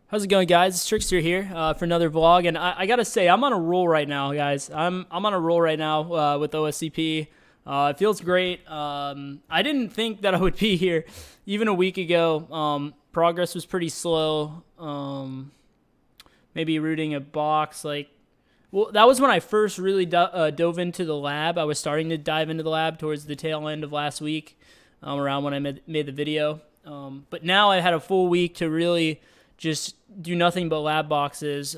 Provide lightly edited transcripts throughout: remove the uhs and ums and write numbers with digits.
How's it going, guys? It's Trickster here for another vlog, and I gotta say, I'm on a roll right now, guys. I'm on a roll right now with OSCP. It feels great. I didn't think that I would be here even a week ago. Progress was pretty slow. Maybe rooting a box, well, that was when I first really dove into the lab. I was starting to dive into the lab towards the tail end of last week, around when I made the video. But now I had a full week to really just do nothing but lab boxes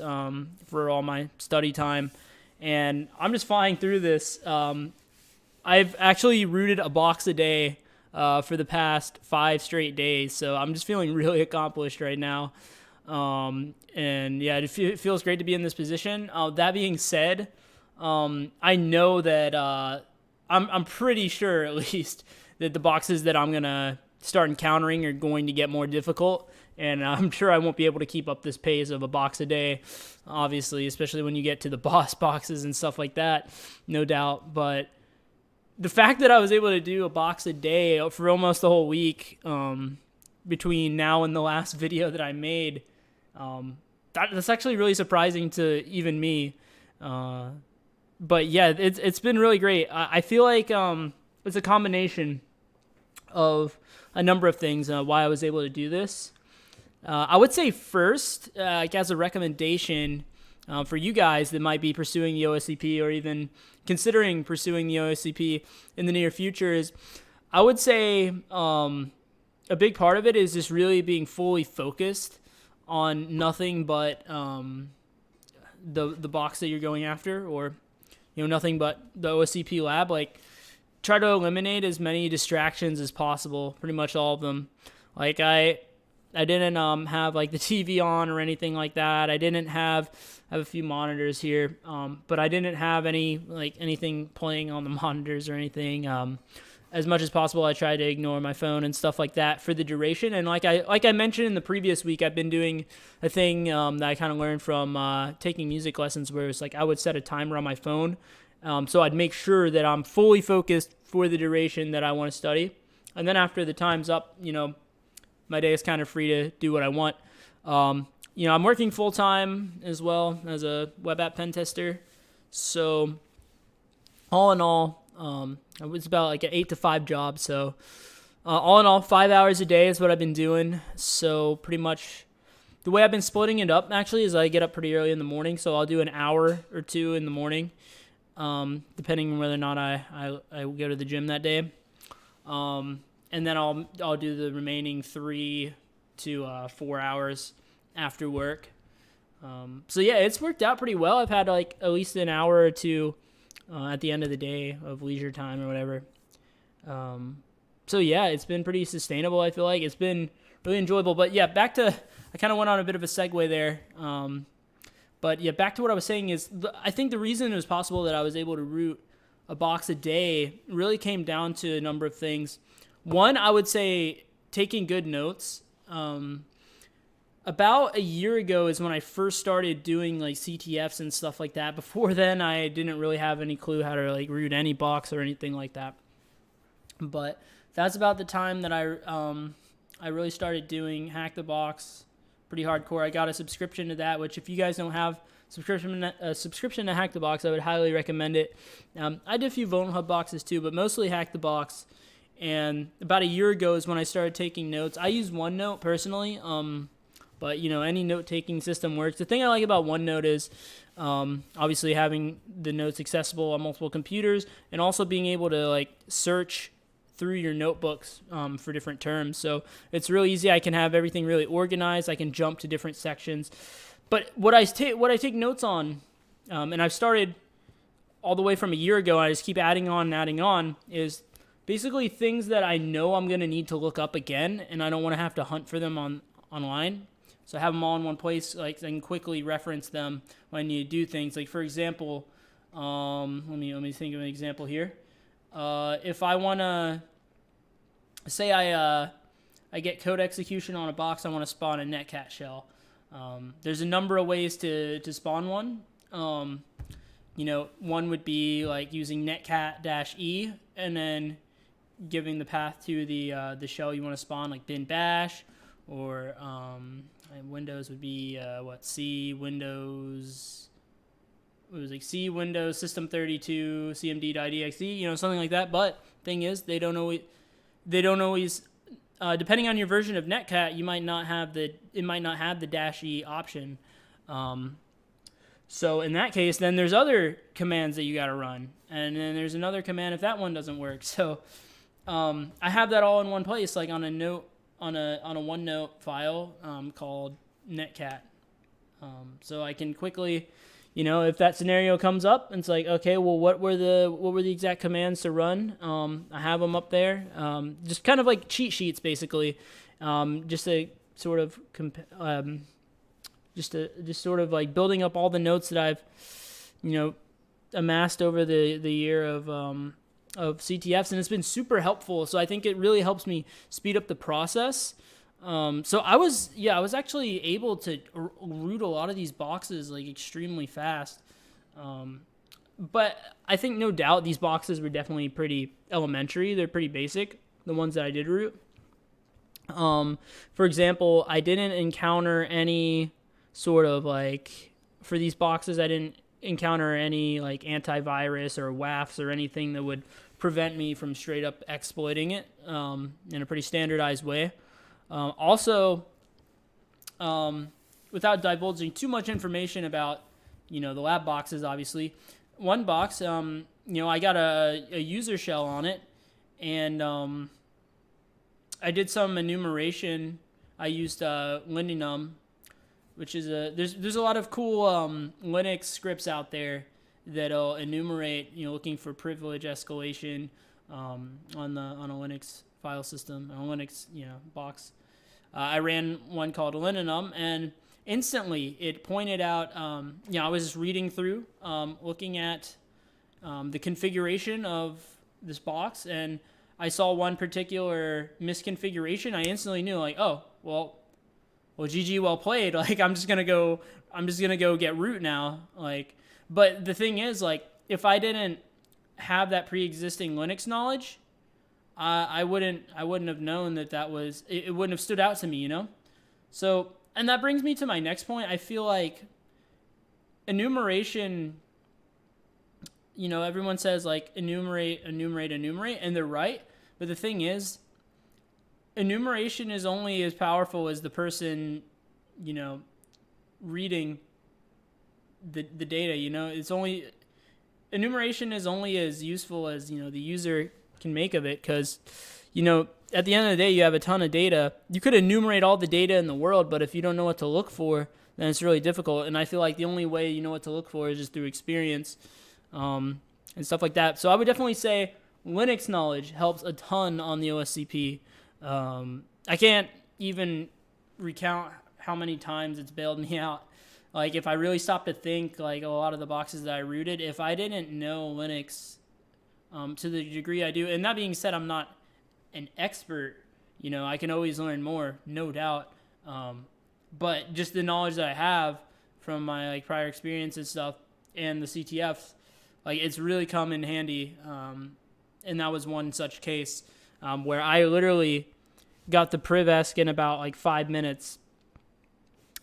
for all my study time, and I'm just flying through this. I've actually rooted a box a day for the past 5 straight days, so I'm just feeling really accomplished right now. And yeah, it feels great to be in this position. That being said, I know that I'm pretty sure, at least, that the boxes that I'm gonna start encountering are going to get more difficult, and I'm sure I won't be able to keep up this pace of a box a day, obviously, especially when you get to the boss boxes and stuff like that, no doubt. But the fact that I was able to do a box a day for almost the whole week, between now and the last video that I made, that's actually really surprising to even me. But yeah, it's been really great. I feel like it's a combination of a number of things why I was able to do this. I would say first, like as a recommendation for you guys that might be pursuing the OSCP or even considering pursuing the OSCP in the near future, is I would say a big part of it is just really being fully focused on nothing but the box that you're going after, or nothing but the OSCP lab. Like, try to eliminate as many distractions as possible, pretty much all of them. Like, I didn't have like the TV on or anything like that. I have a few monitors here, but I didn't have anything playing on the monitors or anything. As much as possible, I tried to ignore my phone and stuff like that for the duration. And like I mentioned in the previous week, I've been doing a thing that I kind of learned from taking music lessons, where it's like I would set a timer on my phone, so I'd make sure that I'm fully focused for the duration that I want to study, and then after the time's up, my day is kind of free to do what I want. I'm working full time as well as a web app pen tester, so all in all, it was about like an 8 to 5 job. So all in all, 5 hours a day is what I've been doing. So pretty much the way I've been splitting it up actually is I get up pretty early in the morning, so I'll do an hour or two in the morning, depending on whether or not I go to the gym that day. And then I'll do the remaining 3 to 4 hours after work. So yeah, it's worked out pretty well. I've had like at least an hour or two at the end of the day of leisure time or whatever. So yeah, it's been pretty sustainable. I feel like it's been really enjoyable. But yeah, I kind of went on a bit of a segue there. But yeah, back to what I was saying is, I think the reason it was possible that I was able to root a box a day really came down to a number of things. One, I would say taking good notes. About a year ago is when I first started doing like CTFs and stuff like that. Before then, I didn't really have any clue how to like root any box or anything like that. But that's about the time that I really started doing Hack the Box pretty hardcore. I got a subscription to that, which if you guys don't have a subscription to Hack the Box, I would highly recommend it. I did a few Vuln Hub boxes too, but mostly Hack the Box. And about a year ago is when I started taking notes. I use OneNote personally, but any note-taking system works. The thing I like about OneNote is obviously having the notes accessible on multiple computers, and also being able to like search through your notebooks for different terms. So it's really easy. I can have everything really organized. I can jump to different sections. But what I take notes on, and I've started all the way from a year ago, and I just keep adding on, is basically things that I know I'm going to need to look up again, and I don't want to have to hunt for them online. So I have them all in one place, like I can quickly reference them when I need to do things. Like, for example, let me think of an example here. If I want to say I get code execution on a box, I want to spawn a netcat shell. There's a number of ways to spawn one. One would be like using netcat-e and then giving the path to the shell you want to spawn, like bin bash, or Windows would be C, Windows. It was like C, Windows, System32, CMD.exe, something like that. But thing is, they don't always, depending on your version of Netcat, it might not have the -E option. So in that case, then there's other commands that you got to run, and then there's another command if that one doesn't work. So I have that all in one place, like on a note, on a OneNote file called Netcat. So I can quickly, if that scenario comes up, and it's like, okay, well, what were the exact commands to run? I have them up there, just kind of like cheat sheets, basically, just a sort of just sort of like building up all the notes that I've, amassed over the year of CTFs, and it's been super helpful. So I think it really helps me speed up the process. So I was actually able to root a lot of these boxes like extremely fast. But I think no doubt these boxes were definitely pretty elementary. They're pretty basic, the ones that I did root. For example, I didn't encounter any sort of like, for these boxes, I didn't encounter any like antivirus or WAFs or anything that would prevent me from straight up exploiting it in a pretty standardized way. Also, without divulging too much information about, the lab boxes, obviously, one box, I got a user shell on it, and I did some enumeration. I used Lindenum, which is there's a lot of cool Linux scripts out there that'll enumerate, looking for privilege escalation on a Linux file system, on a Linux box. I ran one called Lindenum, and instantly it pointed out. I was just reading through, looking at the configuration of this box, and I saw one particular misconfiguration. I instantly knew, like, oh, well, GG, well played. Like, I'm just gonna go get root now. Like, but the thing is, like, if I didn't have that pre-existing Linux knowledge, I wouldn't have known that was, it wouldn't have stood out to me, So, and that brings me to my next point. I feel like enumeration, everyone says like enumerate, and they're right. But the thing is, enumeration is only as powerful as the person, reading the data. Enumeration is only as useful as, the user can make of it, because, at the end of the day, you have a ton of data. You could enumerate all the data in the world, but if you don't know what to look for, then it's really difficult. And I feel like the only way you know what to look for is just through experience and stuff like that. So I would definitely say Linux knowledge helps a ton on the OSCP. I can't even recount how many times it's bailed me out. Like, if I really stop to think, like, a lot of the boxes that I rooted, if I didn't know Linux to the degree I do, and that being said, I'm not an expert, I can always learn more, no doubt. But just the knowledge that I have from my like prior experience and stuff and the CTFs, like, it's really come in handy. And that was one such case where I literally got the privesk in about like 5 minutes.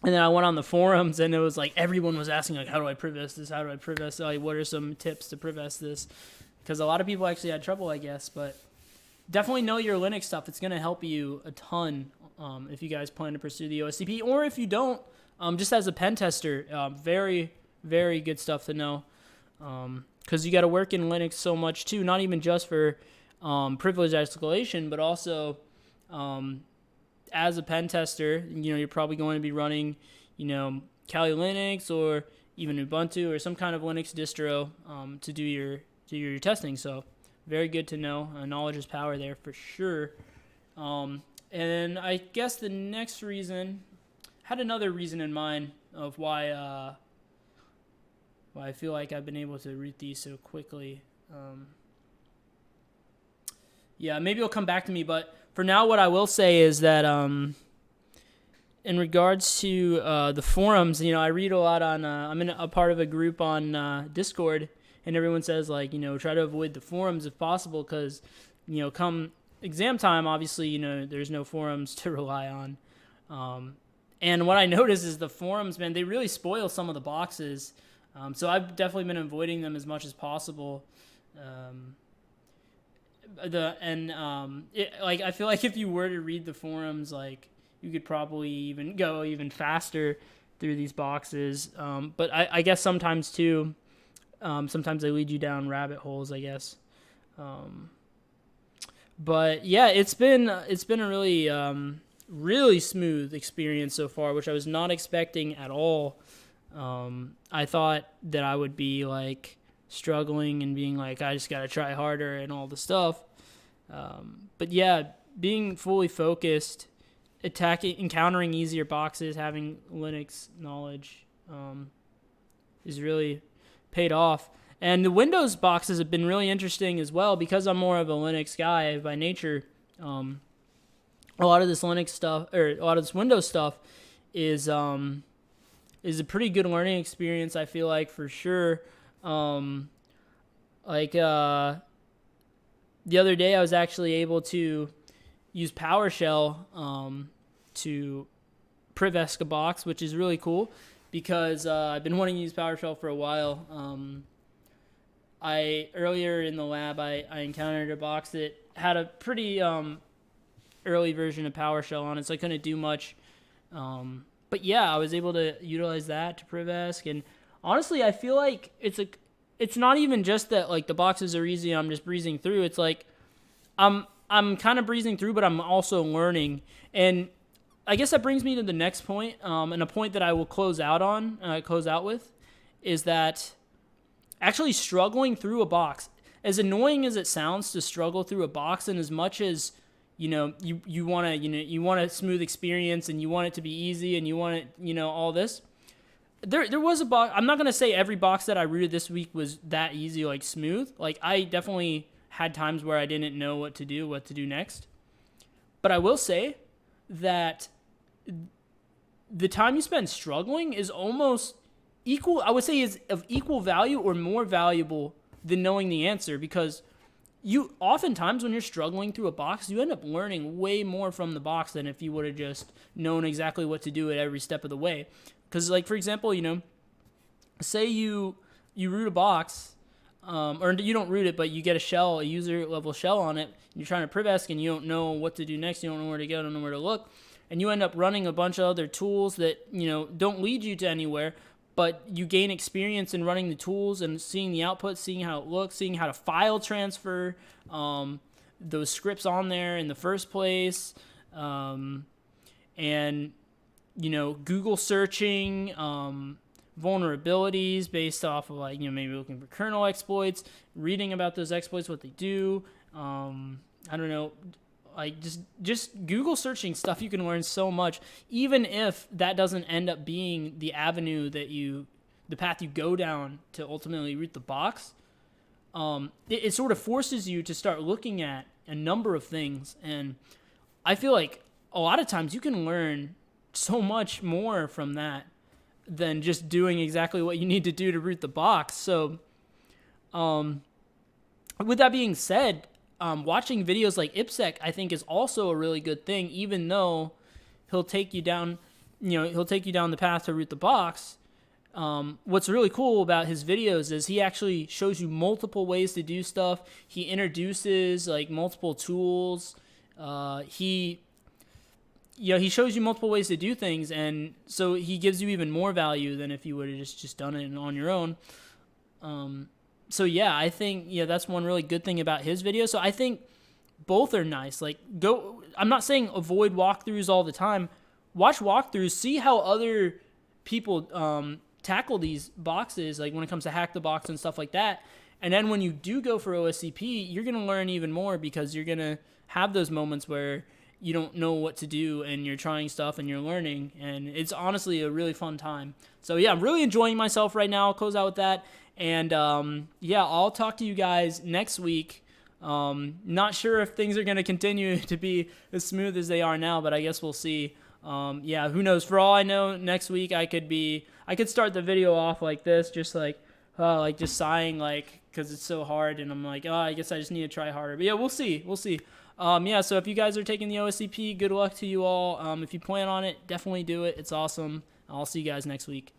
And then I went on the forums, and it was like everyone was asking, like, how do I privest this? How do I privest? Like, what are some tips to privest this? Because a lot of people actually had trouble, I guess. But definitely know your Linux stuff. It's going to help you a ton if you guys plan to pursue the OSCP. Or if you don't, just as a pen tester, very, very good stuff to know. Because you got to work in Linux so much, too. Not even just for privilege escalation, but also as a pen tester, you're probably going to be running, Kali Linux or even Ubuntu or some kind of Linux distro to do your testing. So very good to know. Knowledge is power there for sure. And I guess the next reason, had another reason in mind of why I feel like I've been able to root these so quickly. Maybe it'll come back to me, but for now, what I will say is that in regards to the forums, I read a lot on, I'm in a part of a group on Discord, and everyone says, like, try to avoid the forums if possible, because, come exam time, obviously, there's no forums to rely on. And what I notice is the forums, man, they really spoil some of the boxes. So I've definitely been avoiding them as much as possible. Like I feel like if you were to read the forums, like you could probably even go even faster through these boxes. But I guess sometimes too, sometimes they lead you down rabbit holes, I guess. But yeah, it's been a really really smooth experience so far, which I was not expecting at all. I thought that I would be like struggling and being like, I just gotta try harder and all the stuff. But yeah, being fully focused, encountering easier boxes, having Linux knowledge, is really paid off. And the Windows boxes have been really interesting as well because I'm more of a Linux guy by nature. A lot of this Linux stuff, or a lot of this Windows stuff, is a pretty good learning experience. I feel like for sure. The other day, I was actually able to use PowerShell to privesk a box, which is really cool because I've been wanting to use PowerShell for a while. Earlier in the lab, I encountered a box that had a pretty early version of PowerShell on it, so I couldn't do much. But yeah, I was able to utilize that to privesk, and honestly, I feel like it's not even just that like the boxes are easy, I'm just breezing through. It's like I'm kind of breezing through, but I'm also learning. And I guess that brings me to the next point, and a point that I will close out with, is that actually struggling through a box, as annoying as it sounds to struggle through a box, and as much as you want a smooth experience and you want it to be easy and you want it, all this. There was a box. I'm not gonna say every box that I rooted this week was that easy, like smooth. Like I definitely had times where I didn't know what to do next. But I will say that the time you spend struggling is almost equal. I would say is of equal value or more valuable than knowing the answer, because you oftentimes when you're struggling through a box, you end up learning way more from the box than if you would have just known exactly what to do at every step of the way. Because, like, for example, say you root a box, or you don't root it, but you get a user level shell on it, and you're trying to privesk and you don't know what to do next, you don't know where to go, don't know where to look, and you end up running a bunch of other tools that, don't lead you to anywhere, but you gain experience in running the tools and seeing the output, seeing how it looks, seeing how to file transfer those scripts on there in the first place, and Google searching vulnerabilities based off of maybe looking for kernel exploits, reading about those exploits, what they do. I don't know, like just Google searching stuff. You can learn so much, even if that doesn't end up being the avenue the path you go down to ultimately root the box. It sort of forces you to start looking at a number of things, and I feel like a lot of times you can learn so much more from that than just doing exactly what you need to do to root the box. So, with that being said, watching videos like IPSEC, I think, is also a really good thing, even though he'll take you down the path to root the box. What's really cool about his videos is he actually shows you multiple ways to do stuff. He introduces multiple tools. He shows you multiple ways to do things, and so he gives you even more value than if you would have just done it on your own. So yeah, I think that's one really good thing about his video. So I think both are nice. I'm not saying avoid walkthroughs all the time. Watch walkthroughs, see how other people tackle these boxes, like when it comes to hack the box and stuff like that. And then when you do go for OSCP, you're gonna learn even more, because you're gonna have those moments where you don't know what to do and you're trying stuff and you're learning, and it's honestly a really fun time. So yeah, I'm really enjoying myself right now. I'll close out with that, and I'll talk to you guys next week. Not sure if things are going to continue to be as smooth as they are now, but I guess we'll see. Who knows? For all I know, next week I could start the video off like this, just just sighing, because it's so hard, and I'm like, I guess I just need to try harder. But yeah, we'll see. Yeah, so if you guys are taking the OSCP, good luck to you all. If you plan on it, definitely do it. It's awesome. I'll see you guys next week.